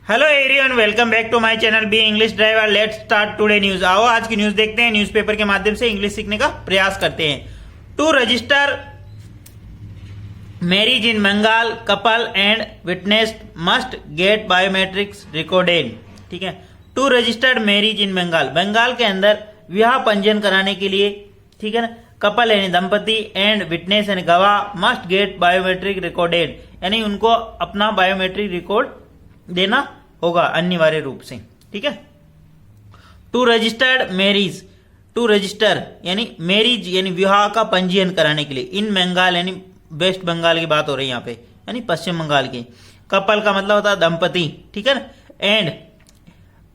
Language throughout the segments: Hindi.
Hello everyone, welcome back to my channel B English driver. Let's start today news. आओ आज की न्यूज देखते हैं। न्यूज़पेपर के माध्यम से इंग्लिश सीखने का प्रयास करते हैं। To register marriage in Bengal, couple and witness must get biometrics recorded. ठीक है, to registered marriage in Bengal, Bengal के अंदर विवाह पंजीयन कराने के लिए, ठीक है ना, कपल यानी दंपति एंड विटनेस यानी गवाह मस्ट गेट बायोमेट्रिक रिकॉर्डेड, यानी उनको अपना बायोमेट्रिक रिकॉर्ड देना होगा अनिवार्य रूप से। ठीक है, to registered marriage, to register यानी मैरिज यानी विवाह का पंजीयन कराने के लिए, इन बंगाल यानी वेस्ट बंगाल की बात हो रही है यहाँ पे, यानी पश्चिम बंगाल की। कपल का मतलब होता है दंपति, ठीक है ना, एंड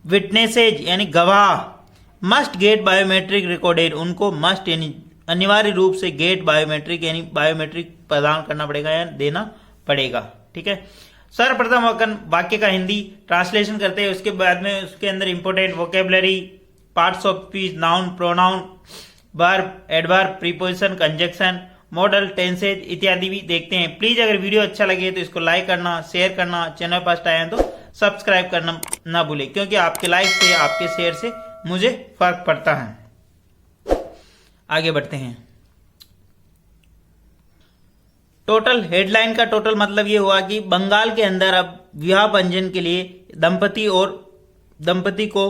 विटनेसेज यानी गवाह मस्ट गेट बायोमेट्रिक रिकॉर्डेड, उनको मस्ट यानी अनिवार्य रूप से गेट बायोमेट्रिक यानी बायोमेट्रिक प्रदान करना पड़ेगा या देना पड़ेगा। ठीक है, सर्वप्रथम वाक्य का हिंदी ट्रांसलेशन करते हैं, उसके बाद में उसके अंदर important vocabulary, parts of speech, noun, pronoun, verb, adverb, preposition, conjunction, model, tenses इत्यादि भी देखते हैं। प्लीज अगर वीडियो अच्छा लगे तो इसको लाइक करना, शेयर करना, चैनल फर्स्ट आए हैं तो सब्सक्राइब करना ना भूले, क्योंकि आपके लाइक से, आपके शेयर से मुझे फर्क पड़ता है। आगे बढ़ते हैं। टोटल हेडलाइन का टोटल मतलब ये हुआ कि बंगाल के अंदर अब विवाह पंजीयन के लिए दंपति को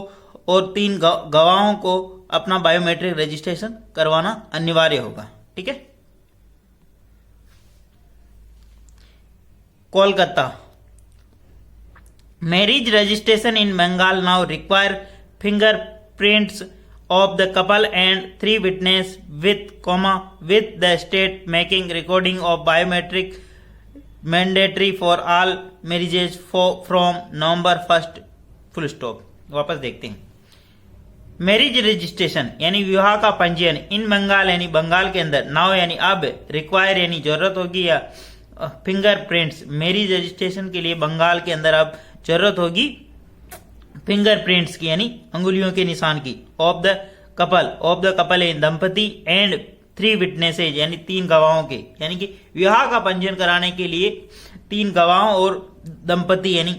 और 3 गवाहों को अपना बायोमेट्रिक रजिस्ट्रेशन करवाना अनिवार्य होगा। ठीक है, Kolkata, marriage registration in Bengal now require fingerprints of the couple and 3 witness with the state making recording of biometric mandatory for all marriages from November 1st full stop। वापस देखते हैं। मैरिज रजिस्ट्रेशन यानी विवाह का पंजीयन इन बंगाल यानी बंगाल के अंदर, नाउ यानी अब, रिक्वायर यानी जरूरत होगी, या फिंगरप्रिंट्स मैरिज रजिस्ट्रेशन के लिए बंगाल के अंदर अब जरूरत होगी फिंगरप्रिंट्स की यानी अंगुलियों के निशान की, ऑफ द कपल यानी दंपति एंड 3 विटनेसेज यानी 3 गवाहों के, यानी कि विवाह का पंजीयन कराने के लिए 3 गवाहों और दंपति यानी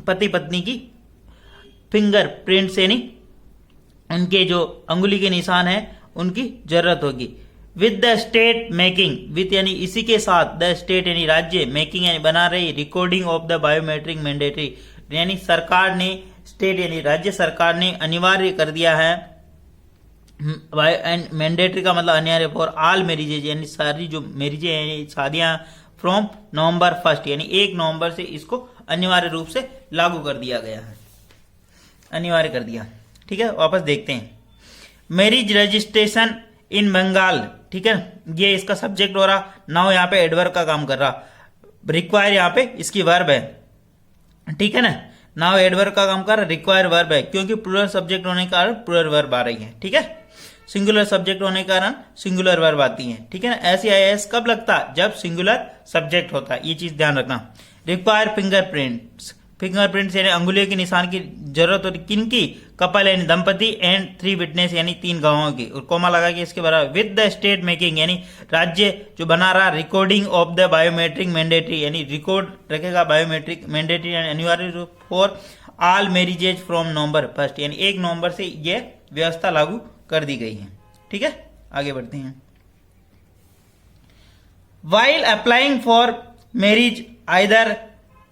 पति पत्नी की फिंगरप्रिंट्स यानी उनके जो अंगुली के निशान है उनकी जरूरत होगी। With the state making, with यानी इसी के साथ, द स्टेट यानी राज्य, मेकिंग यानी बना रही, recording of the biometric mandatory यानी सरकार ने, स्टेट यानी राज्य सरकार ने अनिवार्य कर दिया है, एंड मैंडेटरी का मतलब अनिवार्य फॉर ऑल मैरिजेज यानी सारी जो मैरिजेज यानी शादियां फ्रॉम नवंबर 1 यानी 1 नवंबर से इसको अनिवार्य रूप से लागू कर दिया गया है, अनिवार्य कर दिया। ठीक है, वापस देखते हैं। मैरिज रजिस्ट्रेशन इन बंगाल, ठीक है, ये इसका सब्जेक्ट हो रहा, नाउ यहाँ पे एडवर्ब का काम कर रहा, रिक्वायर यहाँ पे इसकी वर्ब है। ठीक है ना, नाउ एडवर्ब का काम कर, रिक्वायर वर्ब है, क्योंकि प्लूरल सब्जेक्ट होने के कारण प्लूरल वर्ब आ रही है। ठीक है, सिंगुलर सब्जेक्ट होने के कारण सिंगुलर वर्ब आती है। ठीक है ना, SEIS कब लगता, जब सिंगुलर सब्जेक्ट होता है, ये चीज ध्यान रखना। रिक्वायर फिंगरप्रिंट्स यानी अंगुलियों के निशान की जरूरत होती, किनकी, कपल यानी दंपति एंड 3 विटनेस यानी 3 गवाहों की, और कोमा लगा के इसके बराबर। विद द स्टेट मेकिंग यानी राज्य जो बना रहा, recording of the biometric mandatory यानी रिकॉर्ड रखेगा बायोमेट्रिक मैंडेटरी यानी अनिवार्य रूप for all marriages from November 1 यानी 1 नवंबर से यह व्यवस्था लागू कर दी गई है। ठीक है, आगे बढ़ते हैं। While applying for marriage either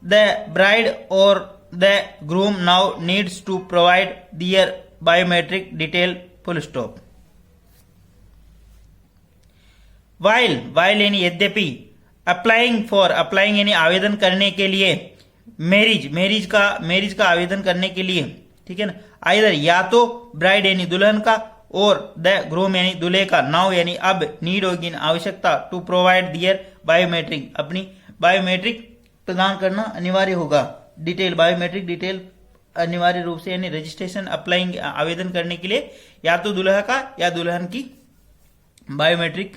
the bride or the groom now needs to provide their biometric detail full stop। while यानी यद्यपि, applying यानी आवेदन करने के लिए, मैरिज का आवेदन करने के लिए, ठीक है ना, आइदर या तो ब्राइड यानी दुल्हन का, और द ग्रूम यानी दूल्हे का, नाउ यानी अब, नीड होगी आवश्यकता, टू प्रोवाइड दियर बायोमेट्रिक अपनी बायोमेट्रिक प्रदान करना अनिवार्य होगा, डिटेल बायोमेट्रिक डिटेल अनिवार्य रूप से, यानी रजिस्ट्रेशन अप्लाइंग आवेदन करने के लिए या तो दुल्हा का या दुल्हन की बायोमेट्रिक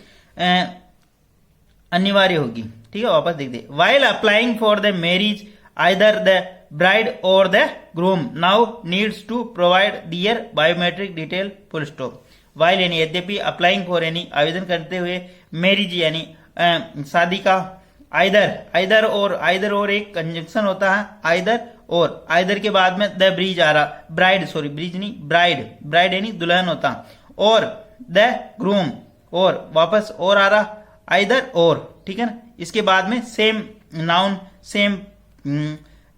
अनिवार्य होगी। ठीक है, वापस देखते। While applying for the marriage either the bride or the groom now needs to provide their biometric detail full stop. While यानी यद्यपि, अप्लाइंग फॉर यानी आवेदन करते हुए, मैरिज यानी शादी का आइदर और एक कंजंक्शन होता है, आइदर के बाद में द ब्रिज आ रहा, ब्राइड यानी दुल्हन होता, और द ग्रूम, और वापस और आ रहा, आइदर और, ठीक है ना। इसके बाद में सेम नाउन, सेम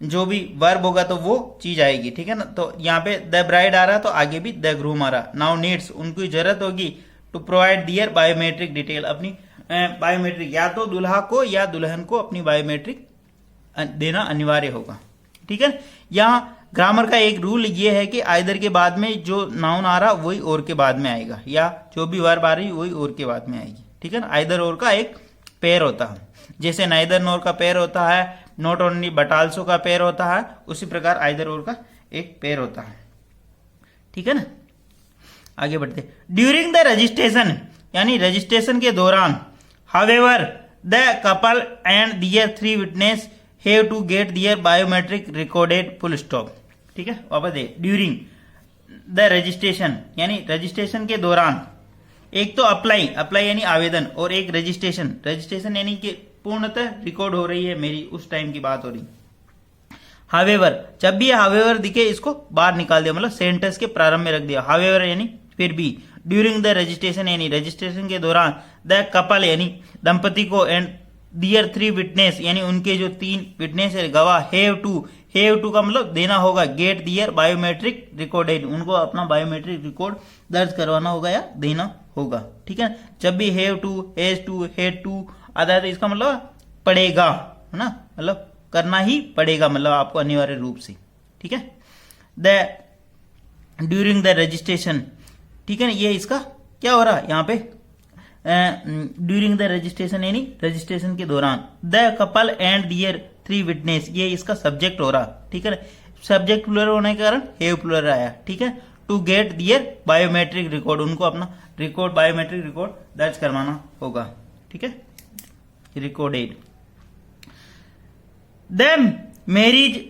जो भी वर्ब होगा तो वो चीज आएगी, ठीक है ना। तो यहाँ पे द ब्राइड आ रहा तो आगे भी द ग्रूम आ रहा। नाउ नीड्स, उनको जरूरत होगी to provide their biometric detail, अपनी बायोमेट्रिक, या तो दुल्हा को या दुल्हन को अपनी बायोमेट्रिक देना अनिवार्य होगा, ठीक है। यहाँ ग्रामर का एक रूल ये है कि आइदर के बाद में जो नाउन आ रहा वही और के बाद में आएगा, या जो भी वर्ब आ रही वही और के बाद में आएगी, ठीक है ना। आइदर और का एक पेयर होता है, जैसे नाइदर नोर का पेयर होता है, नॉट ओनली बट आल्सो का पेयर होता है, उसी प्रकार आइदर और का एक पेयर होता है, ठीक है ना। आगे बढ़ते, ड्यूरिंग द रजिस्ट्रेशन, यानी रजिस्ट्रेशन के दौरान, however the couple and their 3 witness have to get their biometric recorded, full stop, ठीक है। वापस दे, ड्यूरिंग द रजिस्ट्रेशन, यानी रजिस्ट्रेशन के दौरान, एक तो अप्लाई यानी आवेदन, और एक रजिस्ट्रेशन यानी कि पूर्णतः रिकॉर्ड हो रही है मेरी, उस टाइम की बात हो रही। हावेवर, जब भी हावेवर दिखे इसको बाहर निकाल दिया, मतलब सेंटेंस के प्रारंभ में रख दिया। हावेवर यानी फिर भी, ड्यूरिंग द रजिस्ट्रेशन यानी रजिस्ट्रेशन के दौरान, द कपल यानी दंपति को, एंड दियर 3 विटनेस यानी उनके जो 3 विटनेस है गवाह, हैव टू का मतलब देना होगा, गेट दियर बायोमेट्रिक रिकॉर्डेड, उनको अपना बायोमेट्रिक रिकॉर्ड दर्ज करवाना होगा या देना होगा, ठीक है। जब भी have to, has to, had to आता है तो इसका मतलब पड़ेगा, है ना, मतलब करना ही पड़ेगा, मतलब आपको अनिवार्य रूप से, ठीक है। द ड्यूरिंग द रजिस्ट्रेशन, ठीक है ना, ये इसका क्या हो रहा है यहाँ पे, ड्यूरिंग द रजिस्ट्रेशन यानी रजिस्ट्रेशन के दौरान, the couple and their 3 witness, ये इसका सब्जेक्ट हो रहा, ठीक है ना। सब्जेक्ट प्लूरल होने के कारण हैव प्लूरल आया, ठीक है। To get their biometric record, उनको अपना रिकॉर्ड, बायोमेट्रिक रिकॉर्ड दर्ज करवाना होगा, ठीक है, recorded. Then marriage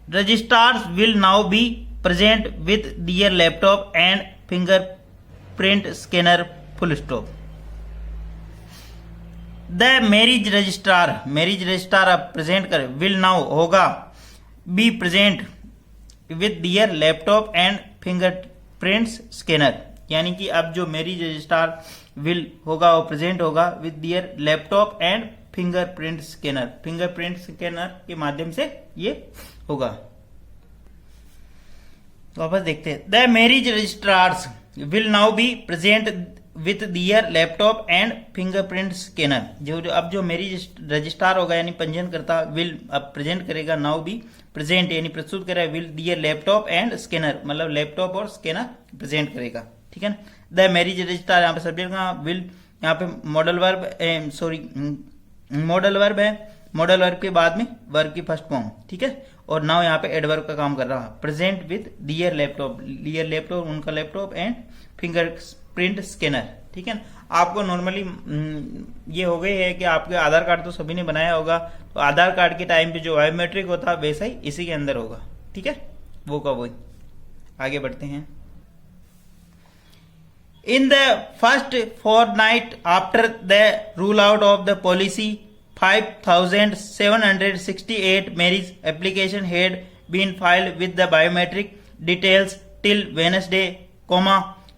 registrars will now be present with their laptop and fingerprint scanner, full stop. The marriage registrar अब present करे, will now होगा, be present with their laptop and fingerprints scanner, यानी कि अब जो मैरिज रजिस्ट्रार विल होगा वो प्रेजेंट होगा with their laptop and fingerprint scanner के माध्यम से ये होगा। वापस देखते हैं, the marriage registrars will now be present with their laptop and fingerprint scanner, जो अब जो मैरिज रजिस्ट्रार होगा यानी पंजीयन करता विल अब प्रेजेंट करेगा, नाउ बी प्रेजेंट यानी प्रस्तुत करेगा, will their laptop and scanner, मतलब लैपटॉप और स्कैनर प्रेजेंट करेगा, ठीक है ना। द मैरिज रजिस्ट्रार, यहाँ पे सब्जेक्ट का विल, यहाँ पे मॉडल वर्ब है, मॉडल वर्ब के बाद में वर्ब की फर्स्ट फॉर्म, ठीक है। और नाउ यहाँ पे एडवर्ब का काम कर रहा है, प्रेजेंट विद दियर लैपटॉप, उनका लैपटॉप एंड फिंगरप्रिंट स्कैनर, ठीक है ना। आपको नॉर्मली ये हो गई है कि आपके आधार कार्ड तो सभी ने बनाया होगा, तो आधार कार्ड के टाइम पे जो बायोमेट्रिक होता है वैसा ही इसी के अंदर होगा, ठीक है, वो का वही। आगे बढ़ते हैं, in the first fortnight after the rule out of the policy, 5,768 marriage application had been filed with the biometric details till Wednesday,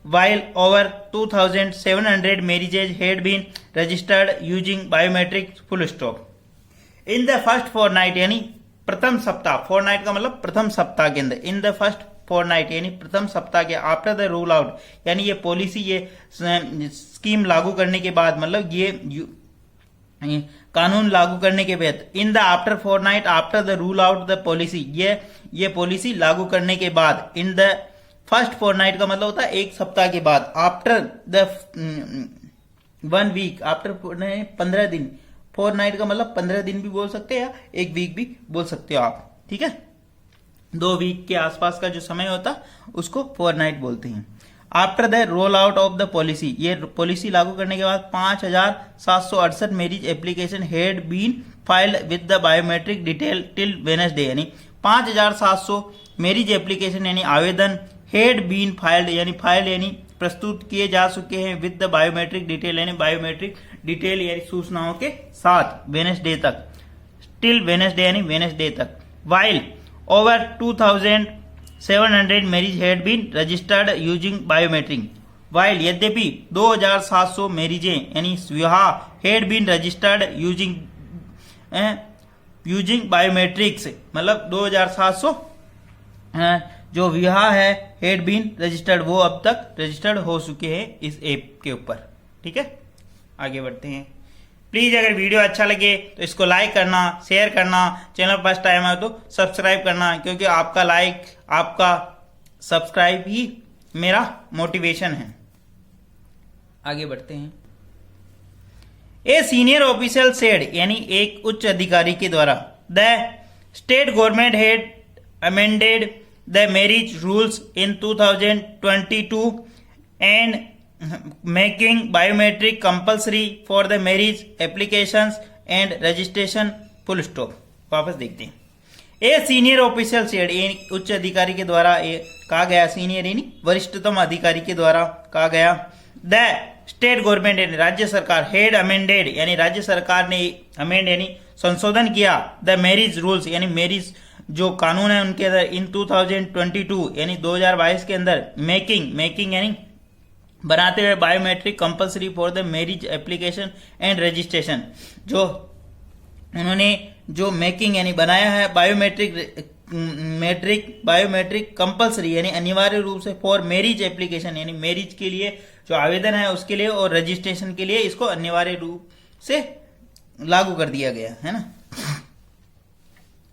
while over 2,700 marriages had been registered using biometric, full stop. In the first fortnight यानी प्रथम सप्ताह, fortnight का मतलब प्रथम सप्ताह के अंदर, in the first fortnight यानी प्रथम सप्ताह के, आफ्टर द रूल आउट यानी ये पॉलिसी, ये स्कीम लागू करने के बाद, मतलब ये कानून लागू करने के बाद, in the after fortnight after the rule out the policy, ये पॉलिसी लागू करने के बाद, इन द फर्स्ट फोरनाइट का मतलब होता है एक सप्ताह के बाद, आफ्टर द 1 वीक, आफ्टर 15 दिन, फोरनाइट का मतलब 15 दिन भी बोल सकते हैं या 1 वीक भी बोल सकते हो आप, ठीक है। 2 वीक के आसपास का जो समय होता उसको फोरनाइट बोलते हैं। After the roll out of the policy, ये पॉलिसी लागू करने के बाद 5,768 marriage application had been filed with the biometric detail till Wednesday, यानी 5,700 मैरिज एप्लीकेशन यानी आवेदन हैड बीन फाइल्ड यानी प्रस्तुत किए जा चुके हैं विद द बायोमेट्रिक डिटेल, यानी बायोमेट्रिक डिटेल यानी सूचनाओं के साथ वेडनेसडे तक, टिल वेडनेसडे यानी वेडनेसडे तक। While over 2700 marriage had been registered using biometric, while यद्यपि 2700 मैरिजें यानी विवाह had been registered using biometrics, मतलब 2700 जो विवाह है हैड बीन रजिस्टर्ड, वो अब तक रजिस्टर्ड हो चुके हैं इस ऐप के ऊपर। ठीक है, आगे बढ़ते हैं। प्लीज अगर वीडियो अच्छा लगे तो इसको लाइक करना, शेयर करना, चैनल फर्स्ट टाइम आए तो सब्सक्राइब करना, क्योंकि आपका लाइक, आपका सब्सक्राइब ही मेरा मोटिवेशन है। आगे बढ़ते हैं। ए सीनियर ऑफिशियल सेड, यानी एक उच्च अधिकारी के द्वारा, the state government had amended the marriage rules in 2022 and making biometric compulsory for the marriage applications and registration, full stop. वापस देखते हैं। ए सीनियर ऑफिशियल सेड, उच्च अधिकारी के द्वारा कहा गया, सीनियर यानी वरिष्ठतम अधिकारी के द्वारा कहा गया, द स्टेट गवर्नमेंट यानी राज्य सरकार, हेड अमेंडेड यानी राज्य सरकार ने अमेंड यानी संशोधन किया, द मैरिज रूल्स यानी मैरिज जो कानून है उनके अंदर, इन 2022 यानी 2022 के अंदर, मेकिंग यानी बनाते हुए biometric compulsory for the marriage application and registration, जो उन्होंने जो मेकिंग यानी बनाया है बायोमेट्रिक कंपल्सरी यानी अनिवार्य रूप से फॉर मैरिज एप्लीकेशन यानी मैरिज के लिए जो आवेदन है उसके लिए और रजिस्ट्रेशन के लिए इसको अनिवार्य रूप से लागू कर दिया गया है ना।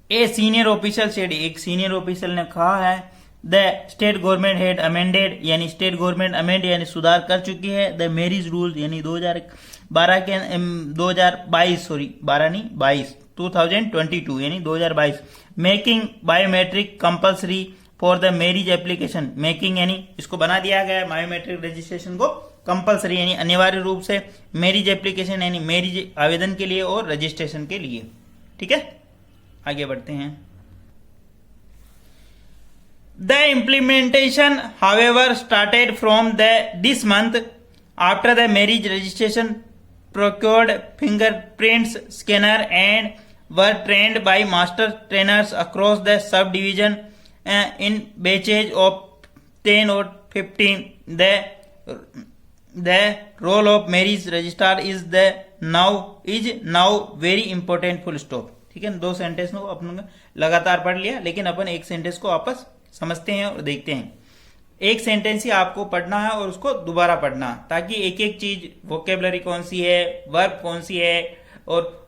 ए सीनियर ऑफिशियल सेड, एक सीनियर ऑफिशियल ने कहा है, the state government had amended यानी स्टेट गवर्नमेंट अमेंड यानी सुधार कर चुकी है, द मैरिज रूल यानी 2022 यानी 2022, making biometric compulsory for the marriage application, making यानी इसको बना दिया गया है बायोमेट्रिक रजिस्ट्रेशन को कंपल्सरी यानी अनिवार्य रूप से मैरिज एप्लीकेशन यानी मैरिज आवेदन के लिए और रजिस्ट्रेशन के लिए। ठीक है, आगे बढ़ते हैं। The implementation, however, started from this month after the marriage registration procured fingerprints scanner and were trained by master trainers across the subdivision in batches of 10 or 15. The role of marriage registrar is now very important, full stop। ठीक है, दो सेंटेंस को अपन लगातार पढ़ लिया, लेकिन अपन एक सेंटेंस को वापस समझते हैं और देखते हैं। एक सेंटेंस ही आपको पढ़ना है और उसको दोबारा पढ़ना, ताकि एक एक चीज, वोकेबलरी कौन सी है, वर्ब कौन सी है और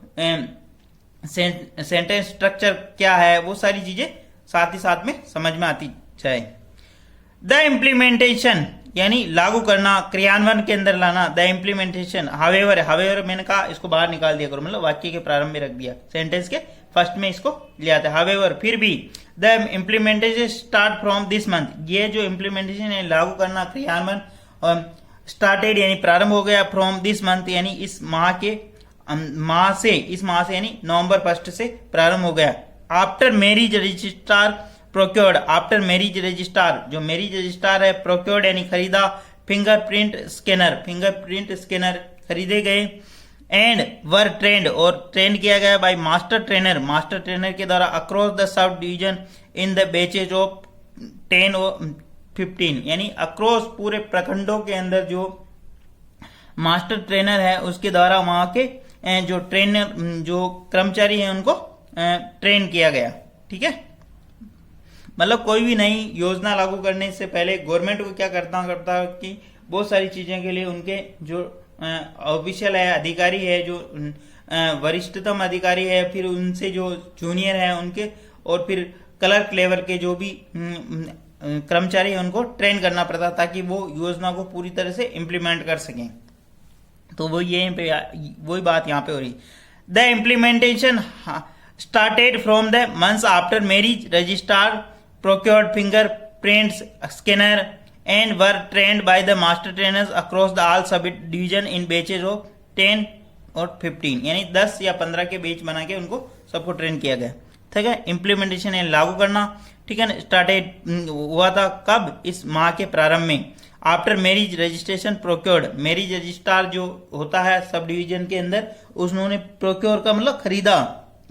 सेंटेंस स्ट्रक्चर क्या है, वो सारी चीजें साथ ही साथ में समझ में आती जाए। द इम्प्लीमेंटेशन यानी लागू करना, क्रियान्वयन के अंदर लाना, द इम्प्लीमेंटेशन, हावेवर मैंने कहा इसको बाहर निकाल दिया करो, मतलब वाक्य के प्रारंभ में रख दिया, सेंटेंस के फर्स्ट में इसको ले आता है। हावेवर फिर भी, the implementation start from this month, ये जो इम्प्लीमेंटेशन है लागू करना, क्रियान्वयन स्टार्टेड यानी प्रारंभ हो गया, फ्रॉम दिस मंथ यानी इस माह से यानी नवंबर 1 से प्रारंभ हो गया। After marriage registrar procured, after marriage registrar, जो मैरिज रजिस्ट्रार है, प्रोक्योर्ड यानी खरीदा, फिंगरप्रिंट स्कैनर खरीदे गए, एंड वर ट्रेंड और ट्रेन किया गया बाय मास्टर ट्रेनर के द्वारा across the sub division in the batches of 10 और 15 यानी अक्रॉस पूरे प्रखंडों के अंदर जो मास्टर ट्रेनर है उसके द्वारा वहां के जो ट्रेनर जो कर्मचारी हैं उनको ट्रेन किया गया। ठीक है, मतलब कोई भी नई योजना लागू करने से पहले गवर्नमेंट को क्या करता कि बहुत सारी चीजें के लिए उनके जो ऑफिशियल है, अधिकारी है, जो वरिष्ठतम अधिकारी है, फिर उनसे जो जूनियर है उनके, और फिर क्लर्क लेवल के जो भी कर्मचारी है उनको ट्रेन करना पड़ता, ताकि वो योजना को पूरी तरह से इम्प्लीमेंट कर सकें। तो वही बात यहाँ पे हो रही। The implementation started from the months after marriage registrar procured fingerprints scanner and were trained by the master trainers across the all sub division in batches of 10 और 15 यानी 10 या 15 के बैच बना के उनको सबको ट्रेन किया गया। ठीक है, इम्प्लीमेंटेशन यानी लागू करना। ठीक है, स्टार्टेड हुआ था कब, इस माह के प्रारंभ में, after marriage registration procured, marriage registrar जो होता है सब डिवीजन के अंदर, उन्होंने प्रोक्योर का मतलब खरीदा,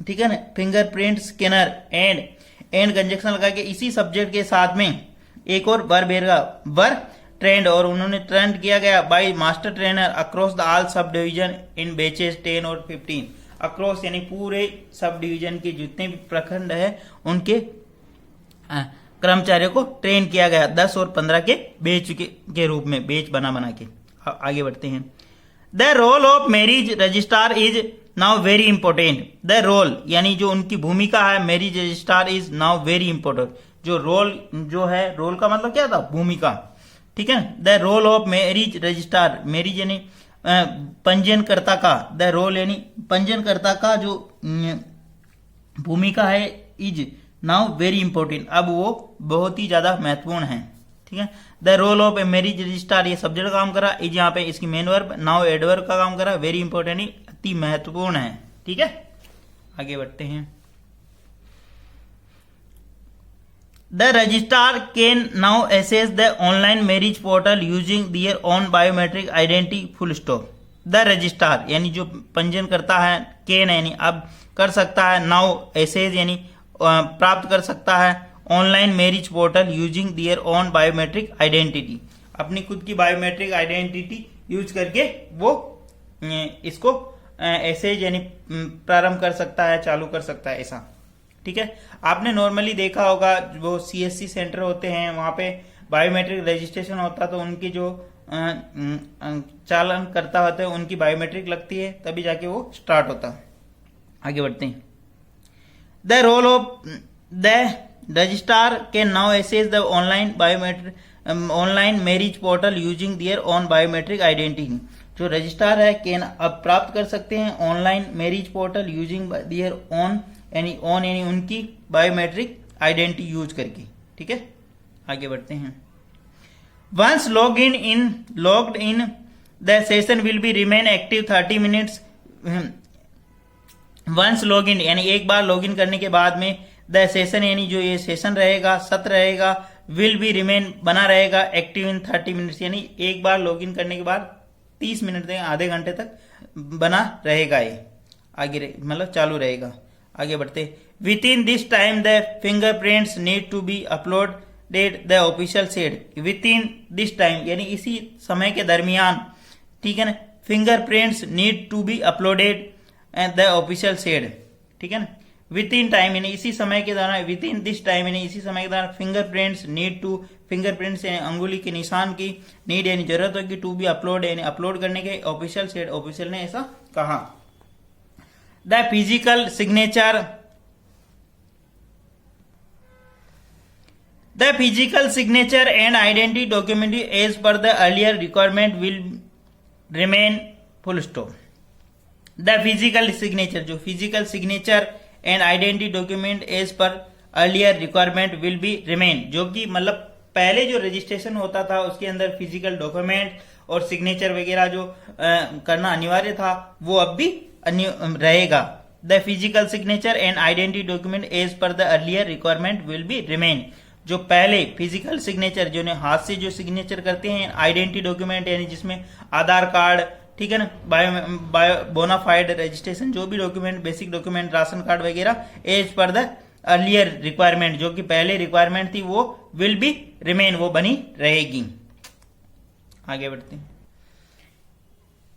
ठीक है ना। फिंगरप्रिंट स्कैनर एंड कंजक्शन लगा के इसी सब्जेक्ट के साथ में एक और वर ट्रेंड, और उन्होंने ट्रेंड किया गया by master trainer across the all sub division in batches 10 और 15, अक्रॉस यानी पूरे सब डिवीजन के जितने भी प्रखंड है उनके कर्मचारियों को ट्रेन किया गया 10 और 15 के बैच के रूप में, बैच बना के। आगे बढ़ते हैं। The role of marriage registrar is now very important. The role यानी जो उनकी भूमिका है marriage registrar is now very important. जो रोल जो है, रोल का मतलब क्या था, भूमिका, ठीक है। The role of marriage registrar, marriage यानी पंजीयनकर्ता का, द रोल यानी पंजीयनकर्ता का जो भूमिका है इज नाउ वेरी इंपॉर्टेंट, अब वो बहुत ही ज्यादा महत्वपूर्ण है, ठीक है। The role of a marriage registrar, ये सब्जेक्ट का काम करा, इज यहाँ पे इसकी मेन वर्ब, नाउ एडवर्ब का काम करा, वेरी इंपॉर्टेंट अति महत्वपूर्ण है, ठीक है। आगे बढ़ते हैं। The registrar can now access the online marriage portal using their own biometric identity, full stop. The registrar यानी जो पंजीयन करता है, कैन यानी अब कर सकता है, नाउ एसेस यानी प्राप्त कर सकता है, online marriage portal using their own biometric identity, अपनी खुद की बायोमेट्रिक आइडेंटिटी यूज करके वो इसको एसेज यानी प्रारंभ कर सकता है, चालू कर सकता है, ऐसा, ठीक है। आपने नॉर्मली देखा होगा वो सीएससी सेंटर होते हैं, वहां पे बायोमेट्रिक रजिस्ट्रेशन होता है, तो उनकी जो चालन करता होता है उनकी बायोमेट्रिक लगती है, तभी जाके वो स्टार्ट होता है। आगे बढ़ते हैं। The role of the registrar can now access the online marriage portal using their own biometric identity. जो रजिस्ट्रार है कैन अब प्राप्त कर सकते हैं online marriage portal using their own यानी उनकी बायोमेट्रिक आइडेंटिटी यूज करके, ठीक है। आगे बढ़ते हैं। Once logged in the session will be remain active 30 minutes. Once log in यानी एक बार लॉग इन करने के बाद में, द सेशन यानी जो ये सेशन रहेगा, सत्र रहेगा, विल बी रिमेन बना रहेगा एक्टिव इन 30 मिनट्स, यानी एक बार लॉग इन करने के बाद 30 मिनट तक, आधे घंटे तक बना रहेगा, ये आगे मतलब चालू रहेगा। आगे बढ़ते। Within this time the fingerprints need to be uploaded the official site. Within this time यानी इसी समय के दरमियान, ठीक है ना, fingerprints need to be uploaded and the official site, ठीक है ना। विद इन टाइम यानी इसी समय के दौरान, विद इन दिस टाइम यानी इसी समय के दौरान, फिंगरप्रिंट्स नीड टू, फिंगरप्रिंट्स यानी अंगुली के निशान की, नीड यानी जरूरत होगी, टू बी अपलोड यानी अपलोड करने के, ऑफिशियल साइट ऑफिशियल ने ऐसा कहा। The physical signature and identity document as per the earlier requirement will remain, full stop. The physical signature, जो physical signature and identity document as per earlier requirement will be remain, जो कि मतलब पहले जो रजिस्ट्रेशन होता था उसके अंदर फिजिकल डॉक्यूमेंट और सिग्नेचर वगैरह जो करना अनिवार्य था, वो अब भी रहेगा। The physical signature and identity document as per the earlier requirement will be remain. जो पहले फिजिकल सिग्नेचर जो ने हाथ से जो सिग्नेचर करते हैं, आइडेंटिटी डॉक्यूमेंट यानी जिसमें आधार कार्ड, ठीक है ना, बायो बोनाफाइड रजिस्ट्रेशन, जो भी document, basic document, ration card वगैरह, as per the earlier requirement, जो कि पहले रिक्वायरमेंट थी, वो विल बी रिमेन, वो बनी रहेगी। आगे बढ़ते हैं।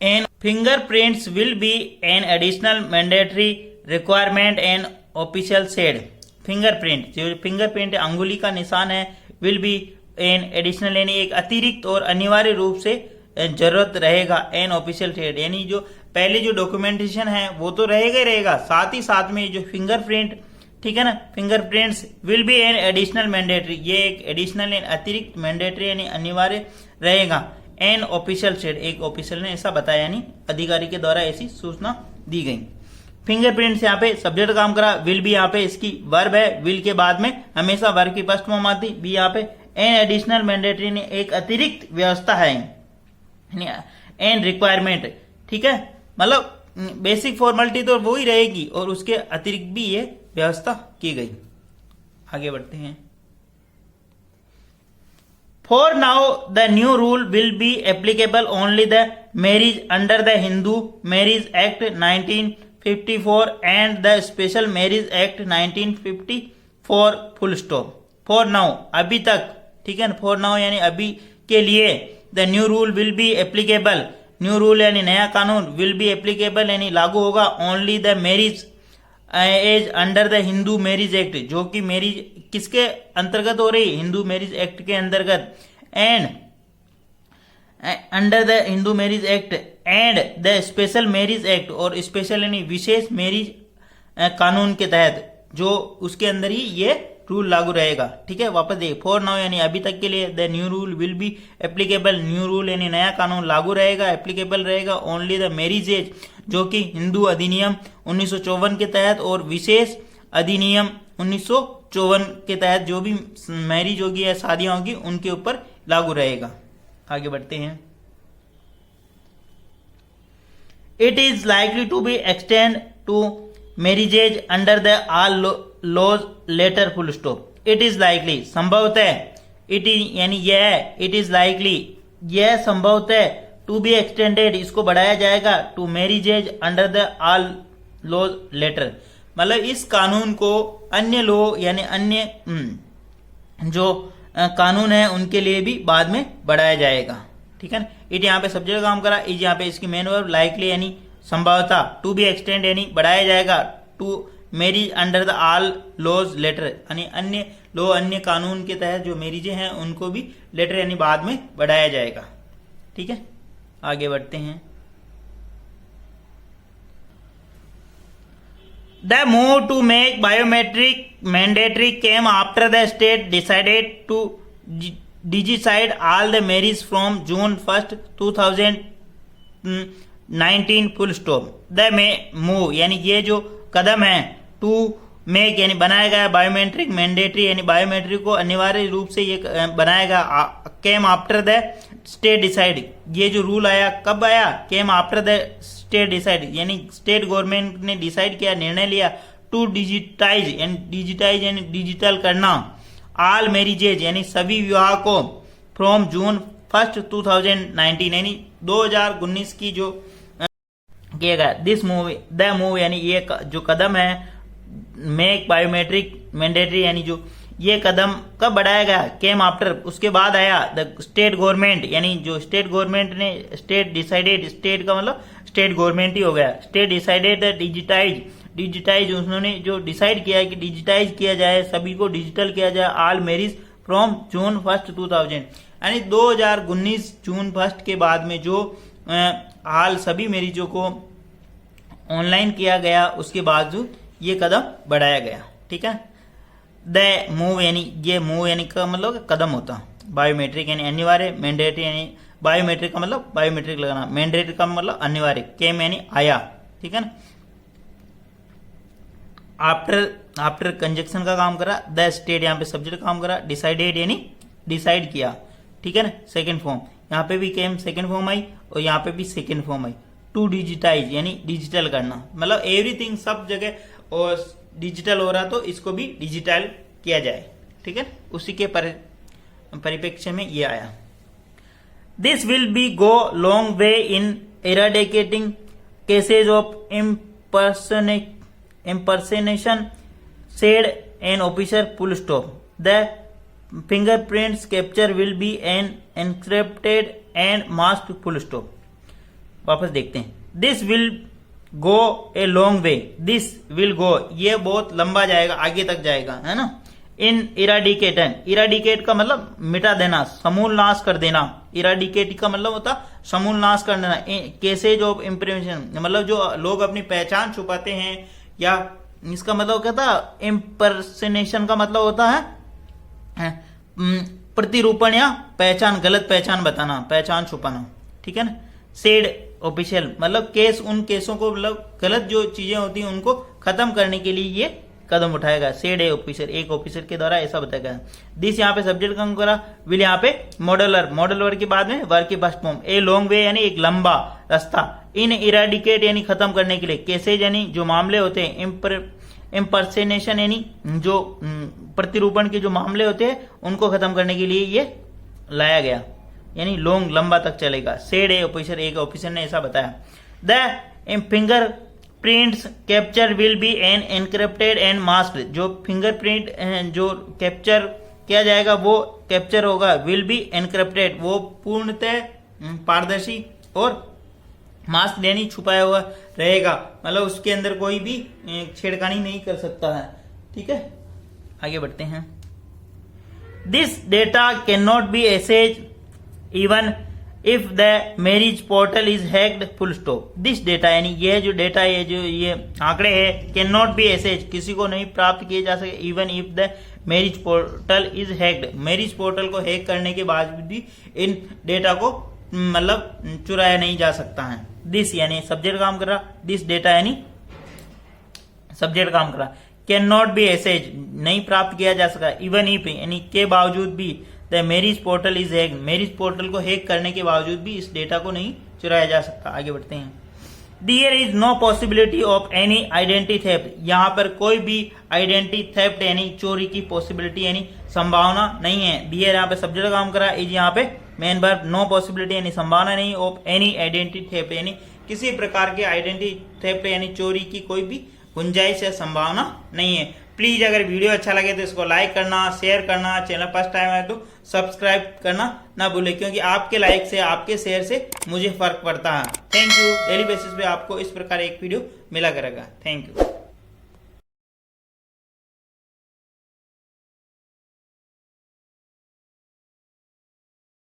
And fingerprints will be an additional mandatory requirement and official said. Fingerprint, जो फिंगरप्रिंट अंगुली का निशान है, विल बी एन एडिशनल यानी एक अतिरिक्त और अनिवार्य रूप से जरूरत रहेगा, एन ऑफिशियल सेड यानी जो पहले जो डॉक्यूमेंटेशन है वो तो रहेगा ही रहेगा, साथ ही साथ में जो फिंगरप्रिंट, ठीक है ना, fingerprints will be an additional mandatory, ये एक एडिशनल एंड अतिरिक्त मैंडेटरी यानी अनिवार्य रहेगा, एन ऑफिशियल सेड, एक ऑफिशियल ने ऐसा बताया यानी अधिकारी के द्वारा ऐसी सूचना दी गई। फिंगरप्रिंट्स यहाँ पे सब्जेक्ट काम करा, विल भी यहाँ पे इसकी वर्ब है, विल के बाद में हमेशा वर्ब की फर्स्ट फॉर्म आती, बी यहाँ पे एन एडिशनल मैंडेटरी ने एक अतिरिक्त व्यवस्था है, एन रिक्वायरमेंट, ठीक है, मतलब बेसिक फॉर्मेलिटी तो वो ही रहेगी और उसके अतिरिक्त भी ये व्यवस्था की गई। आगे बढ़ते हैं। For now, the new rule will be applicable only the marriage under the Hindu Marriage Act 1954 and the Special Marriage Act 1954 full stop. For now, अभी तक, ठीक है ना, for now यानी अभी के लिए, the new rule will be applicable, new rule यानी नया कानून, विल बी एप्लीकेबल यानी लागू होगा, only the marriage as under the Hindu marriage act, जो कि मैरिज किसके अंतर्गत हो रही, हिंदू मैरिज एक्ट के अंतर्गत, and under the Hindu marriage act and the special marriage act, और स्पेशल यानी विशेष मैरिज कानून के तहत, जो उसके अंदर ही ये रूल लागू रहेगा। ठीक है, वापस देखिए, फॉर नाउ यानी अभी तक के लिए, the new rule will be applicable, new rule यानी नया कानून लागू रहेगा, एप्लीकेबल रहेगा, ओनली द मैरिज एज, जो कि हिंदू अधिनियम 1954 के तहत और विशेष अधिनियम 1954 के तहत जो भी मैरिज होगी या शादियां होगी उनके ऊपर लागू रहेगा। आगे बढ़ते हैं। It is likely to be extend to marriages under the all laws later full stop. It is likely संभवतः, इट इज यानी यह, इट इज लाइकली यह संभवतः, टू बी एक्सटेंडेड इसको बढ़ाया जाएगा, to marriages under the all laws later, मतलब इस कानून को अन्य लो यानी अन्य जो कानून है उनके लिए भी बाद में बढ़ाया जाएगा। ठीक है ना, इट यहाँ पे सब्जेक्ट काम करा, इज यहाँ पे इसकी मेन वर्ब, लाइकली यानी संभवतः, टू बी एक्सटेंड यानी बढ़ाया जाएगा, to marriage under the all laws later यानी अन्य लो अन्य कानून के तहत जो मैरिजें हैं उनको भी लेटर यानी बाद में बढ़ाया जाएगा। ठीक है, आगे बढ़ते हैं। The move to make biometric mandatory came after the state decided to decide all the marriages from June 1st, 2019 full stop. The move यानी ये जो कदम है, to make यानी बनाया गया, बायोमेट्रिक मैंडेटरी यानी बायोमेट्रिक को अनिवार्य रूप से ये बनाएगा, came after the state decide, ये जो रूल आया कब आया, came after the state decide यानी स्टेट गवर्नमेंट ने डिसाइड किया, निर्णय लिया, टू डिजिटाइज यानी डिजिटल करना, ऑल मैरिजेज यानी सभी विवाह को, फ्रॉम जून 1st 2019 यानी 2019 की जो किया गया, दिस मूव द मूव यानी ये जो कदम है, मेक बायोमेट्रिक मैंडेटरी यानी जो ये कदम कब बढ़ाया गया, केम आफ्टर उसके बाद आया, द स्टेट गवर्नमेंट यानी जो स्टेट गवर्नमेंट ने, स्टेट डिसाइडेड, स्टेट का मतलब स्टेट गवर्नमेंट ही हो गया, स्टेट डिसाइडेड डिजिटाइज उन्होंने जो डिसाइड किया है कि डिजिटाइज किया जाए, सभी को डिजिटल किया जाए, all marriage from June 1st 2000 यानी 2019 जून 1st के बाद में जो हाल सभी मैरिजों को ऑनलाइन किया गया, उसके बावजूद ये कदम बढ़ाया गया। ठीक है, द मूव यानी ये मूव यानी का मतलब कदम होता, बायोमेट्रिक यानी अनिवार्य, मैंडेटरी यानी बायोमेट्रिक का मतलब बायोमेट्रिक लगाना, मैंडेटरी का मतलब अनिवार्य, केम यानी आया। ठीक है ना, आफ्टर कंजक्शन का काम करा, द स्टेट यहाँ पे सब्जेक्ट काम करा, डिसाइडेड यानी डिसाइड किया। ठीक है ना, सेकंड फॉर्म यहाँ पे भी केम सेकंड फॉर्म आई और यहाँ पे भी सेकंड फॉर्म आई, टू डिजिटाइज यानी डिजिटल करना, मतलब एवरीथिंग सब जगह और डिजिटल हो रहा तो इसको भी डिजिटल किया जाए। ठीक है, उसी के परिप्रेक्ष्य में ये आया। This will be go long way in eradicating cases of impersonation said an officer full stop. The fingerprints capture will be an encrypted and masked full stop. वापस देखते हैं, this will go a long way, this will go ये बहुत लंबा जाएगा, आगे तक जाएगा, है ना, इन इराडिकेट का मतलब मिटा देना, समूल नाश कर देना, इराडिकेट का मतलब होता समूल नाश कर देना, केसेज ऑफ इम्प्रेशन मतलब जो लोग अपनी पहचान छुपाते हैं, या इसका मतलब क्या था, इम्पर्सनेशन का मतलब होता है प्रतिरूपण या पहचान, गलत पहचान बताना, पहचान छुपाना। ठीक है ना, सेड ऑफिशियल मतलब केस, उन केसों को मतलब गलत जो चीजें होती हैं उनको खत्म करने के लिए ये कदम उठाएगा, सेड ए ऑफिसर, एक ऑफिसर के द्वारा ऐसा बताया गया। दिस यहाँ पे सब्जेक्ट काम करा, विल यहाँ पे मॉडल वर्ग के बाद में वर्ग की first form, a long way यानी एक लंबा रास्ता, इन इराडिकेट यानी खत्म करने के लिए, केसेज यानी जो मामले होते हैं, इम्पर्सनेशन यानी जो प्रतिरूपण के जो मामले होते हैं उनको खत्म करने के लिए ये लाया गया, यानी लॉन्ग लंबा तक चलेगा, सेड ए ऑफिसर, एक ऑफिसर ने ऐसा बताया। The finger prints capture will be an encrypted and masked, जो फिंगरप्रिंट जो कैप्चर किया जाएगा वो कैप्चर होगा, विल बी एनक्रिप्टेड, वो पूर्णतः पारदर्शी, और मास्क यानी छुपाया हुआ रहेगा, मतलब उसके अंदर कोई भी छेड़खानी नहीं कर सकता है। ठीक है, आगे बढ़ते हैं। This data can not be एसेज even if the marriage portal is hacked, full stop. This data यानी ये जो डेटा है, जो ये आंकड़े हैं, कैन नॉट बी एसेज, किसी को नहीं प्राप्त किए जा सके, even if the marriage portal is hacked, marriage portal को हैक करने के बाद भी इन डेटा को मतलब चुराया नहीं जा सकता है। दिस यानी सब्जेक्ट काम कर रहा, दिस डेटा यानी सब्जेक्ट काम कर रहा, कैन नॉट बी एसेज नहीं प्राप्त किया जा सका, इवन इफ यानी के बावजूद भी, the marriage portal is hack, marriage portal को हैक करने के बावजूद भी इस डेटा को नहीं चुराया जा सकता। आगे बढ़ते हैं। There is no possibility of any identity theft, यहाँ पर कोई भी आइडेंटिटी थेफ्ट यानी चोरी की पॉसिबिलिटी यानी संभावना नहीं है। देयर यहाँ पे सब्जेक्ट काम करा, इज यहाँ पे मेन वर्ब, नो पॉसिबिलिटी यानी संभावना नहीं, ऑफ एनी आइडेंटिटी थेफ्ट यानी किसी प्रकार के आइडेंटिटी थेफ्ट यानी चोरी की कोई भी गुंजाइश या संभावना नहीं है। प्लीज अगर वीडियो अच्छा लगे तो इसको लाइक करना, शेयर करना, चैनल फर्स्ट टाइम आए तो सब्सक्राइब करना ना भूले, क्योंकि आपके लाइक से, आपके शेयर से मुझे फर्क पड़ता है। Thank you. डेली बेसिस पे आपको इस प्रकार एक वीडियो मिला करेगा। Thank you.